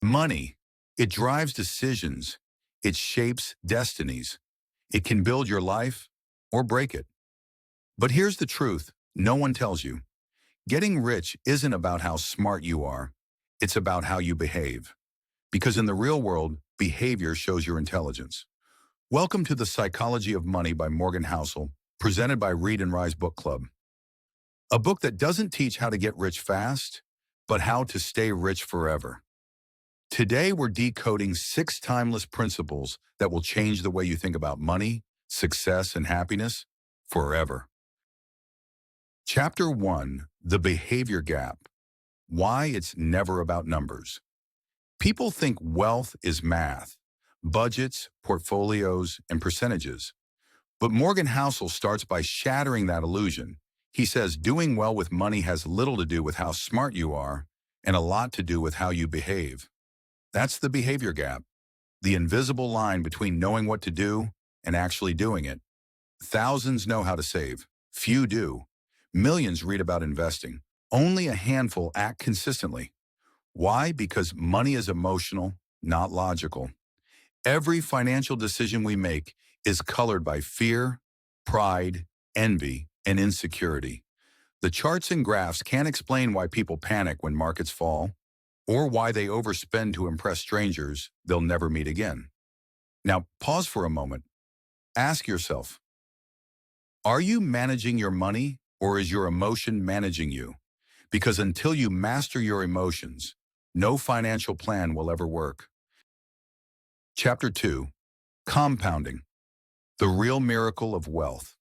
Money, it drives decisions. It shapes destinies. It can build your life or break it. But here's the truth no one tells you. Getting rich isn't about how smart you are. It's about how you behave. Because in the real world, behavior shows your intelligence. Welcome to The Psychology of Money by Morgan Housel, presented by Read and Rise Book Club. A book that doesn't teach how to get rich fast, but how to stay rich forever. Today, we're decoding 6 timeless principles that will change the way you think about money, success, and happiness forever. Chapter 1, The Behavior Gap. Why it's never about numbers. People think wealth is math, budgets, portfolios, and percentages. But Morgan Housel starts by shattering that illusion. He says doing well with money has little to do with how smart you are and a lot to do with how you behave. That's the behavior gap, the invisible line between knowing what to do and actually doing it. Thousands know how to save. Few do. Millions read about investing. Only a handful act consistently. Why? Because money is emotional, not logical. Every financial decision we make is colored by fear, pride, envy, and insecurity. The charts and graphs can't explain why people panic when markets fall, or why they overspend to impress strangers they'll never meet again. Now, pause for a moment. Ask yourself, are you managing your money, or is your emotion managing you? Because until you master your emotions, no financial plan will ever work. Chapter 2, Compounding, the real miracle of wealth.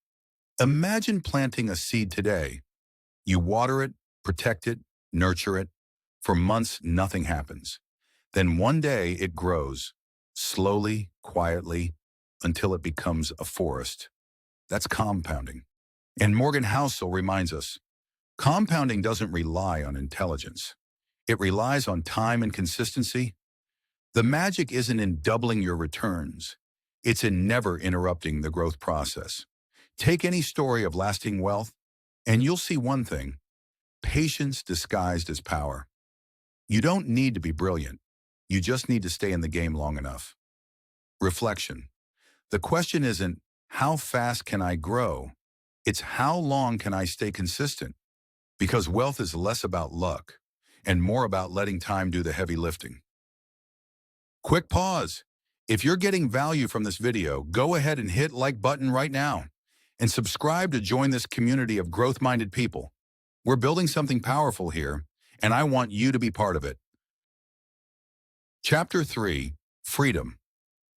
Imagine planting a seed today. You water it, protect it, nurture it. For months, nothing happens. Then one day it grows, slowly, quietly, until it becomes a forest. That's compounding. And Morgan Housel reminds us, compounding doesn't rely on intelligence. It relies on time and consistency. The magic isn't in doubling your returns. It's in never interrupting the growth process. Take any story of lasting wealth, and you'll see one thing: patience disguised as power. You don't need to be brilliant. You just need to stay in the game long enough. Reflection. The question isn't, how fast can I grow? It's how long can I stay consistent? Because wealth is less about luck and more about letting time do the heavy lifting. Quick pause. If you're getting value from this video, go ahead and hit like button right now and subscribe to join this community of growth-minded people. We're building something powerful here, and I want you to be part of it. Chapter 3, Freedom,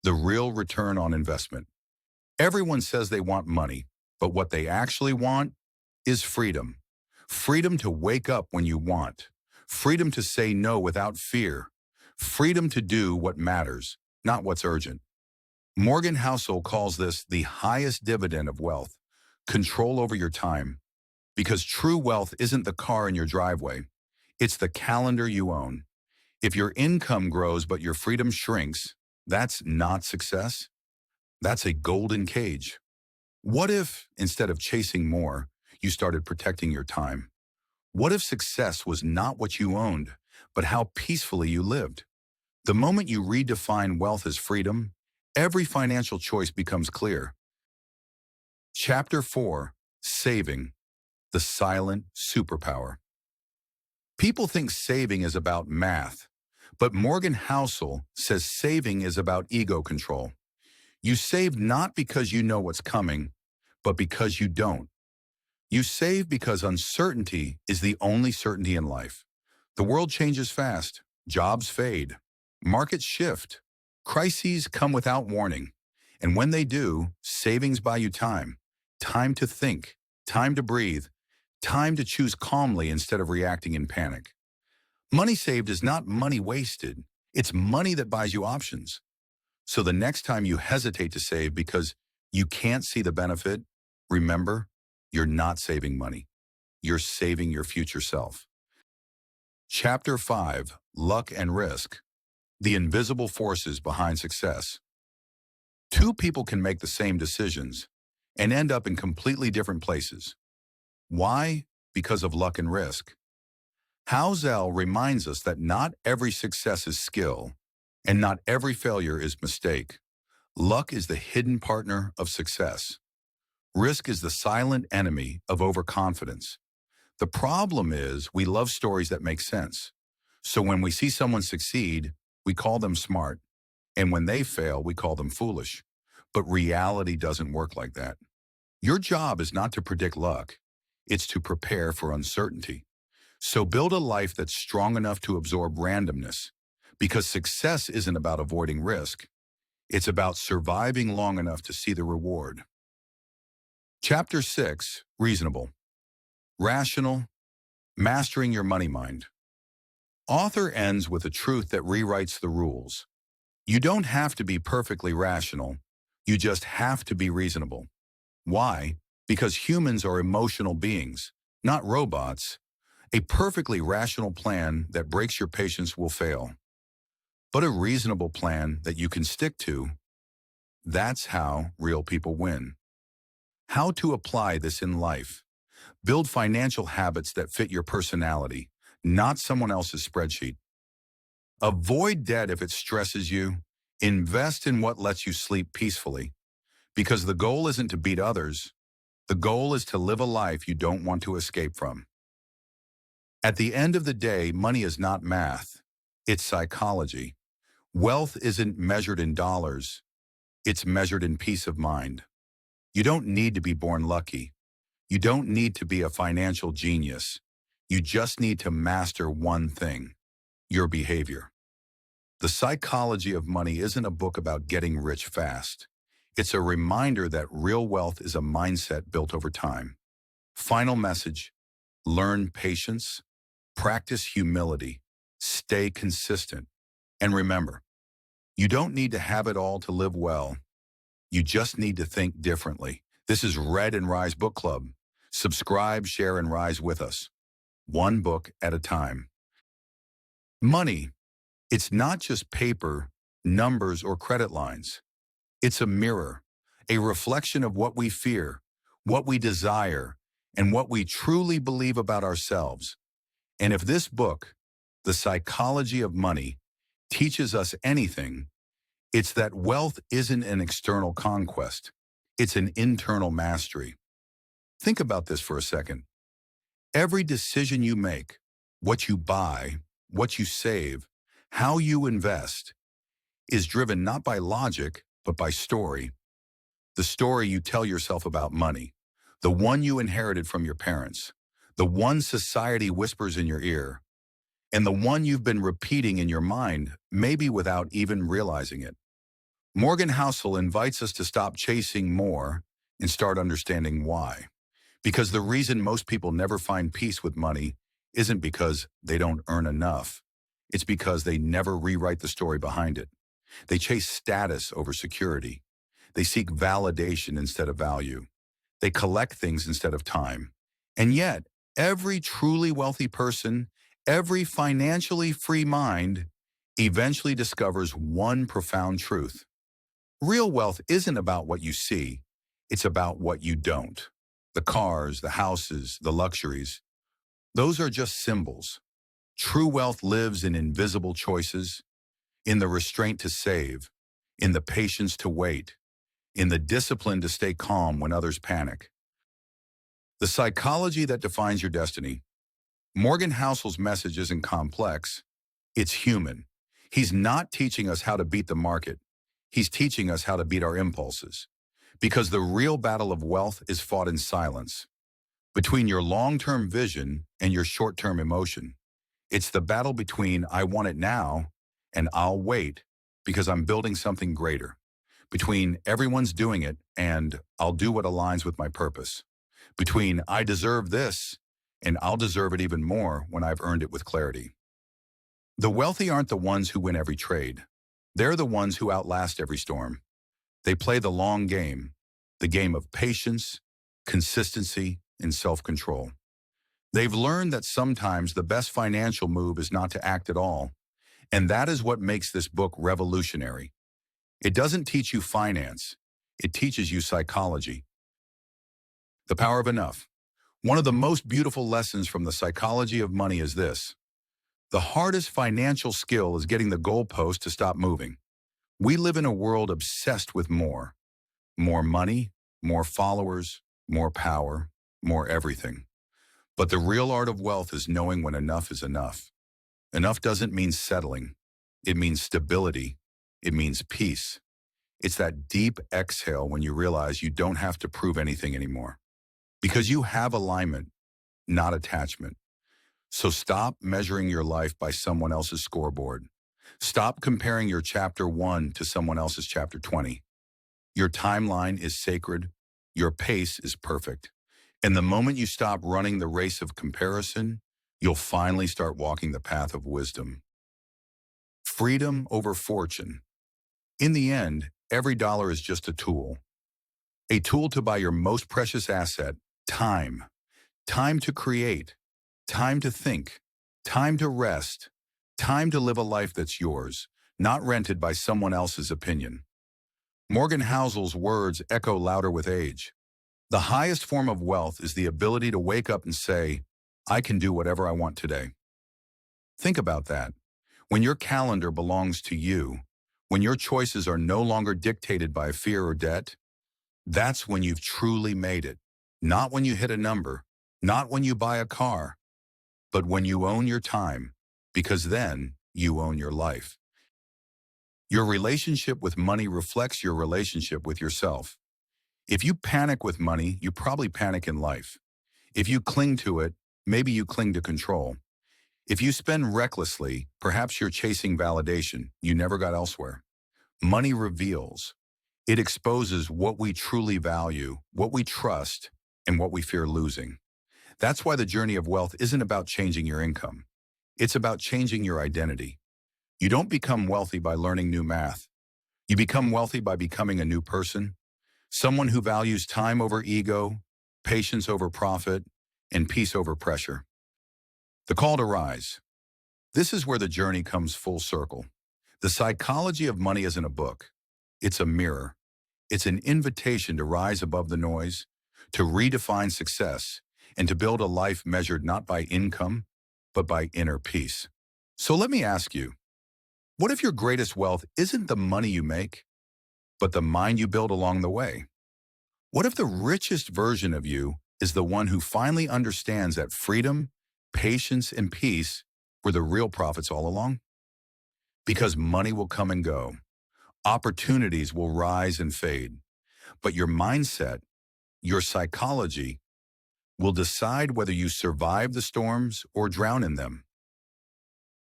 the real return on investment. Everyone says they want money, but what they actually want is freedom. Freedom to wake up when you want. Freedom to say no without fear. Freedom to do what matters, not what's urgent. Morgan Housel calls this the highest dividend of wealth, control over your time. Because true wealth isn't the car in your driveway. It's the calendar you own. If your income grows but your freedom shrinks, that's not success. That's a golden cage. What if, instead of chasing more, you started protecting your time? What if success was not what you owned, but how peacefully you lived? The moment you redefine wealth as freedom, every financial choice becomes clear. Chapter 4, Saving, the silent superpower. People think saving is about math, but Morgan Housel says saving is about ego control. You save not because you know what's coming, but because you don't. You save because uncertainty is the only certainty in life. The world changes fast, jobs fade, markets shift, crises come without warning. And when they do, savings buy you time. Time to think, time to breathe, time to choose calmly instead of reacting in panic. Money saved is not money wasted. It's money that buys you options. So the next time you hesitate to save because you can't see the benefit, remember, you're not saving money. You're saving your future self. Chapter 5, Luck and Risk, the invisible forces behind success. Two people can make the same decisions and end up in completely different places. Why? Because of luck and risk. Housel reminds us that not every success is skill, and not every failure is mistake. Luck is the hidden partner of success. Risk is the silent enemy of overconfidence. The problem is we love stories that make sense. So when we see someone succeed, we call them smart, and when they fail, we call them foolish. But reality doesn't work like that. Your job is not to predict luck. It's to prepare for uncertainty. So build a life that's strong enough to absorb randomness, because success isn't about avoiding risk. It's about surviving long enough to see the reward. Chapter 6, Reasonable. Rational, Mastering Your Money Mind. Author ends with a truth that rewrites the rules. You don't have to be perfectly rational. You just have to be reasonable. Why? Because humans are emotional beings, not robots. A perfectly rational plan that breaks your patience will fail. But a reasonable plan that you can stick to, that's how real people win. How to apply this in life. Build financial habits that fit your personality, not someone else's spreadsheet. Avoid debt if it stresses you. Invest in what lets you sleep peacefully. Because the goal isn't to beat others. The goal is to live a life you don't want to escape from. At the end of the day, money is not math. It's psychology. Wealth isn't measured in dollars. It's measured in peace of mind. You don't need to be born lucky. You don't need to be a financial genius. You just need to master one thing: your behavior. The Psychology of Money isn't a book about getting rich fast. It's a reminder that real wealth is a mindset built over time. Final message: learn patience, practice humility, stay consistent, and remember, you don't need to have it all to live well. You just need to think differently. This is Read and Rise Book Club. Subscribe, share, and rise with us. One book at a time. Money. It's not just paper, numbers, or credit lines. It's a mirror, a reflection of what we fear, what we desire, and what we truly believe about ourselves. And if this book, The Psychology of Money, teaches us anything, it's that wealth isn't an external conquest. It's an internal mastery. Think about this for a second. Every decision you make, what you buy, what you save, how you invest, is driven not by logic, but by story. The story you tell yourself about money, the one you inherited from your parents, the one society whispers in your ear, and the one you've been repeating in your mind, maybe without even realizing it. Morgan Housel invites us to stop chasing more and start understanding why. Because the reason most people never find peace with money isn't because they don't earn enough. It's because they never rewrite the story behind it. They chase status over security. They seek validation instead of value. They collect things instead of time. And yet, every truly wealthy person, every financially free mind, eventually discovers one profound truth. Real wealth isn't about what you see. It's about what you don't. The cars, the houses, the luxuries, those are just symbols. True wealth lives in invisible choices, in the restraint to save, in the patience to wait, in the discipline to stay calm when others panic. The psychology that defines your destiny. Morgan Housel's message isn't complex. It's human. He's not teaching us how to beat the market. He's teaching us how to beat our impulses. Because the real battle of wealth is fought in silence. Between your long-term vision and your short-term emotion. It's the battle between I want it now and I'll wait because I'm building something greater. Between everyone's doing it and I'll do what aligns with my purpose. Between I deserve this and I'll deserve it even more when I've earned it with clarity. The wealthy aren't the ones who win every trade. They're the ones who outlast every storm. They play the long game, the game of patience, consistency, and self-control. They've learned that sometimes the best financial move is not to act at all, and that is what makes this book revolutionary. It doesn't teach you finance, it teaches you psychology. The Power of Enough. One of the most beautiful lessons from the psychology of money is this. The hardest financial skill is getting the goalpost to stop moving. We live in a world obsessed with more. More money, more followers, more power, more everything. But the real art of wealth is knowing when enough is enough. Enough doesn't mean settling. It means stability. It means peace. It's that deep exhale when you realize you don't have to prove anything anymore. Because you have alignment, not attachment. So stop measuring your life by someone else's scoreboard. Stop comparing your chapter 1 to someone else's chapter 20. Your timeline is sacred. Your pace is perfect. And the moment you stop running the race of comparison, you'll finally start walking the path of wisdom. Freedom over fortune. In the end, every dollar is just a tool. A tool to buy your most precious asset, time. Time to create. Time to think. Time to rest. Time to live a life that's yours, not rented by someone else's opinion. Morgan Housel's words echo louder with age. The highest form of wealth is the ability to wake up and say, I can do whatever I want today. Think about that. When your calendar belongs to you, when your choices are no longer dictated by fear or debt, that's when you've truly made it. Not when you hit a number, not when you buy a car, but when you own your time, because then you own your life. Your relationship with money reflects your relationship with yourself. If you panic with money, you probably panic in life. If you cling to it, maybe you cling to control. If you spend recklessly, perhaps you're chasing validation you never got elsewhere. Money reveals. It exposes what we truly value, what we trust, and what we fear losing. That's why the journey of wealth isn't about changing your income. It's about changing your identity. You don't become wealthy by learning new math. You become wealthy by becoming a new person, someone who values time over ego, patience over profit, and peace over pressure. The call to rise. This is where the journey comes full circle. The psychology of money isn't a book. It's a mirror. It's an invitation to rise above the noise, to redefine success, and to build a life measured not by income, but by inner peace. So let me ask you, what if your greatest wealth isn't the money you make, but the mind you build along the way? What if the richest version of you is the one who finally understands that freedom, patience, and peace were the real profits all along? Because money will come and go. Opportunities will rise and fade. But your mindset, your psychology, will decide whether you survive the storms or drown in them.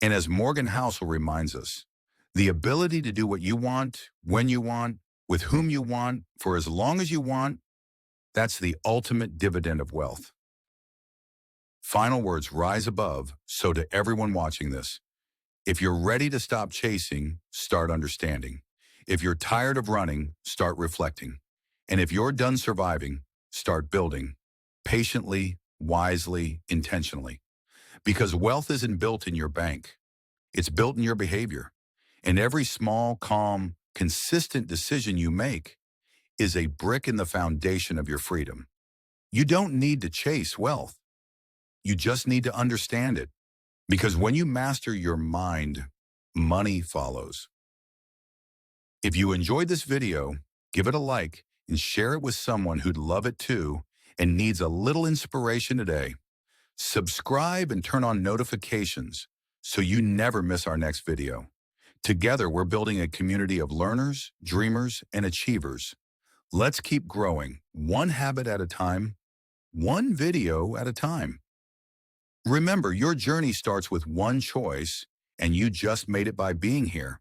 And as Morgan Housel reminds us, the ability to do what you want, when you want, with whom you want, for as long as you want, that's the ultimate dividend of wealth. Final words rise above, so to everyone watching this, if you're ready to stop chasing, start understanding. If you're tired of running, start reflecting. And if you're done surviving, start building. Patiently, wisely, intentionally. Because wealth isn't built in your bank. It's built in your behavior. And every small, calm, consistent decision you make is a brick in the foundation of your freedom. You don't need to chase wealth. You just need to understand it. Because when you master your mind, money follows. If you enjoyed this video, give it a like and share it with someone who'd love it too and needs a little inspiration today. Subscribe and turn on notifications so you never miss our next video. Together, we're building a community of learners, dreamers, and achievers. Let's keep growing, one habit at a time, one video at a time. Remember, your journey starts with one choice, and you just made it by being here.